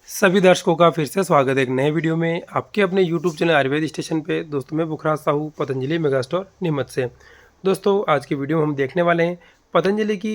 सभी दर्शकों का फिर से स्वागत है एक नए वीडियो में आपके अपने YouTube चैनल आयुर्वेद स्टेशन पे। दोस्तों मैं बुखराज साहू पतंजलि मेगा स्टोर नीमच से। दोस्तों आज की वीडियो में हम देखने वाले हैं पतंजलि की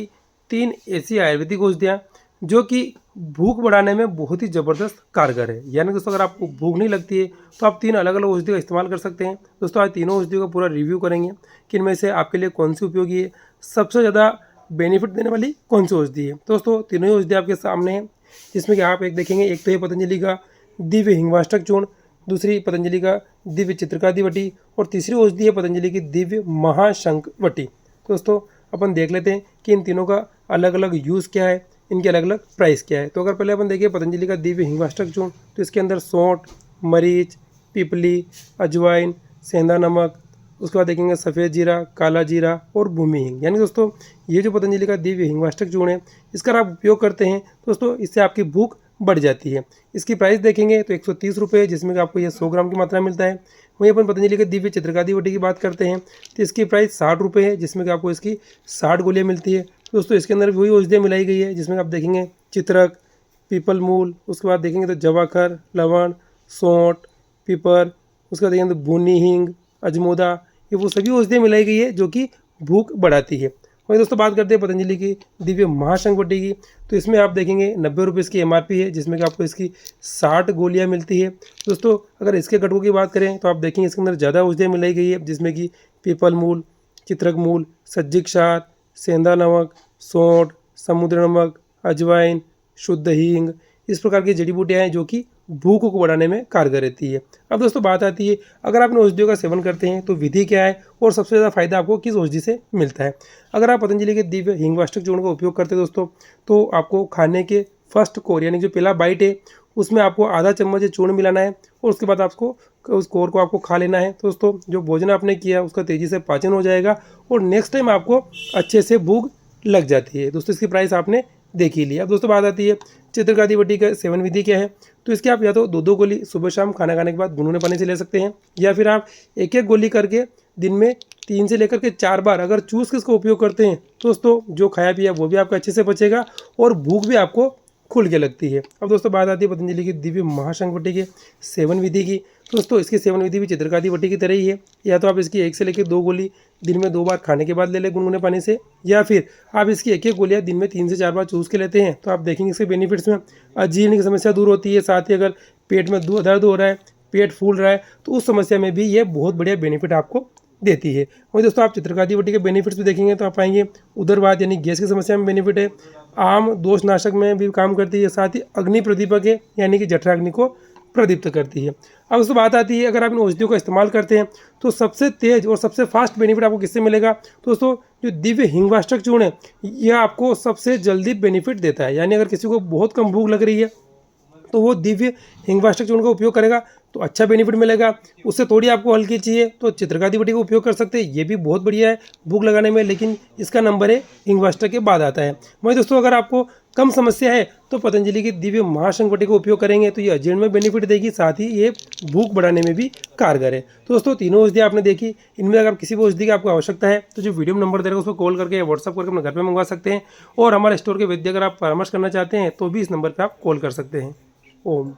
3 ऐसी आयुर्वेदिक औषधियाँ जो कि भूख बढ़ाने में बहुत ही ज़बरदस्त कारगर है। यानी दोस्तों अगर आपको भूख नहीं लगती है तो आप 3 अलग अलग औषधि का इस्तेमाल कर सकते हैं। दोस्तों आज तीनों औषधियों का पूरा रिव्यू करेंगे कि इनमें से आपके लिए कौन सी उपयोगी है, सबसे ज़्यादा बेनिफिट देने वाली कौन सी औषधि है। दोस्तों तीनों ही औषधि आपके सामने है, जिसमें कि आप एक देखेंगे, एक तो है पतंजलि का दिव्य हिंगवाष्टक चूर्ण, दूसरी पतंजलि का दिव्य चित्रकादि वटी और तीसरी औषधि है पतंजलि की दिव्य महाशंख वटी। दोस्तों अपन देख लेते हैं कि इन तीनों का अलग अलग यूज़ क्या है, इनके अलग अलग प्राइस क्या है। तो अगर पहले अपन देखिए पतंजलि का दिव्य हिंगवाष्टक चूर्ण, तो इसके अंदर सौंठ, मरीच, पिपली, अजवाइन, सेंधा नमक, उसके बाद देखेंगे सफ़ेद जीरा, काला जीरा और भूमि हिंग। यानी दोस्तों ये जो पतंजलि का दिव्य हिंगवाष्टक चूर्ण है, इसका अगर आप उपयोग करते हैं दोस्तों इससे आपकी भूख बढ़ जाती है। इसकी प्राइस देखेंगे तो 130 रुपये, जिसमें कि आपको ये 100 ग्राम की मात्रा मिलता है। वहीं अपन पतंजलि के दिव्य चित्रकादि वटी की बात करते हैं तो इसकी प्राइस 60 रुपये है, जिसमें कि आपको इसकी 60 गोलियाँ मिलती है। दोस्तों इसके अंदर वही औषधियाँ मिलाई गई है जिसमें आप देखेंगे चित्रक, पीपल मूल, उसके बाद देखेंगे तो जवाखर, लवण, सौंठ, पीपर, उसके बाद देखेंगे तो भूनी हिंग, अजमोदा, ये वो सभी औषधियाँ मिलाई गई है जो कि भूख बढ़ाती है। वहीं दोस्तों बात करते हैं पतंजलि की दिव्य महाशंख वटी की, तो इसमें आप देखेंगे 90 रुपये इसकी MRP है, जिसमें कि आपको इसकी 60 गोलियां मिलती है। दोस्तों अगर इसके घटकों की बात करें तो आप देखेंगे इसके अंदर ज़्यादा औषधियाँ मिलाई गई है, जिसमें कि पीपल मूल, चित्रक मूल, सज्जिक क्षार, सेंधा नमक, सौंठ, समुद्र नमक, अजवाइन, शुद्ध हींग, इस प्रकार की जड़ी बूटियाँ हैं जो कि भूख को बढ़ाने में कारगर रहती है। अब दोस्तों बात आती है अगर आप इन औषधियों का सेवन करते हैं तो विधि क्या है और सबसे ज़्यादा फायदा आपको किस औषधि से मिलता है। अगर आप पतंजलि के दिव्य हिंगवाष्टक चूर्ण का उपयोग करते हैं दोस्तों, तो आपको खाने के फर्स्ट कोर यानी जो पहला बाइट है उसमें आपको आधा चम्मच चूर्ण मिलाना है और उसके बाद आपको उस कोर को आपको खा लेना है। तो दोस्तों जो भोजन आपने किया उसका तेज़ी से पाचन हो जाएगा और नेक्स्ट टाइम आपको अच्छे से भूख लग जाती है। दोस्तों इसकी प्राइस आपने देख ही लिया। अब दोस्तों बात आती है चित्रकादि वटी का सेवन विधि क्या है। तो इसके आप या तो 2-2 गोली सुबह शाम खाना खाने के बाद गुनगुने पानी से ले सकते हैं, या फिर आप एक एक गोली करके दिन में 3 से लेकर के 4 बार अगर चूस के इसका उपयोग करते हैं तो दोस्तों जो खाया पिया वो भी आपका अच्छे से बचेगा और भूख भी आपको खुल के लगती है। अब दोस्तों बात आती है पतंजलि की दिव्य महाशंख वटी के सेवन विधि की। दोस्तों इसकी सेवन विधि भी चित्रकादि वटी की तरह ही है, या तो आप इसकी 1 से लेकर 2 गोली दिन में 2 बार खाने के बाद ले लें गुनगुने पानी से, या फिर आप इसकी एक एक गोलियाँ दिन में 3 से 4 बार चूस के लेते हैं। तो आप देखेंगे इसके बेनिफिट्स में अजीर्ण की समस्या दूर होती है, साथ ही अगर पेट में दर्द हो रहा है, पेट फूल रहा है, तो उस समस्या में भी ये बहुत बढ़िया बेनिफिट आपको देती है। वहीं दोस्तों आप चित्रकादि वटी के बेनिफिट्स भी देखेंगे तो आप पाएंगे उदरवात यानी गैस की समस्या में बेनिफिट है, आम दोषनाशक में भी काम करती है, साथ ही अग्नि प्रदीपक है यानी कि जठराग्नि को प्रदीप्त करती है। अब उसके बात आती है अगर आप इन औषधियों का इस्तेमाल करते हैं तो सबसे तेज और सबसे फास्ट बेनिफिट आपको किससे मिलेगा। तो दोस्तों जो दिव्य हिंगवाष्टक चूर्ण है यह आपको सबसे जल्दी बेनिफिट देता है। यानी अगर किसी को बहुत कम भूख लग रही है तो वो दिव्य हिंगवाष्टक चूर्ण का उपयोग करेगा तो अच्छा बेनिफिट मिलेगा। उससे थोड़ी आपको हल्की चाहिए तो चित्रकादि वटी का उपयोग कर सकते हैं, ये भी बहुत बढ़िया है भूख लगाने में, लेकिन इसका नंबर है हिंगवाष्टक के बाद आता है। वहीं दोस्तों अगर आपको कम समस्या है तो पतंजलि की दिव्य महाशंख वटी का उपयोग करेंगे तो ये अजीर्ण में बेनिफिट देगी, साथ ही ये भूख बढ़ाने में भी कारगर है। तो दोस्तों तीनों औषधि आपने देखी, इनमें अगर किसी भी औषधि की आपको आवश्यकता है तो जो वीडियो में नंबर दे रहा है उस पर कॉल करके या व्हाट्सअप करके अपने घर पर मंगवा सकते हैं, और हमारे स्टोर के वैद्य अगर आप परामर्श करना चाहते हैं तो भी इस नंबर पर आप कॉल कर सकते हैं। ओम।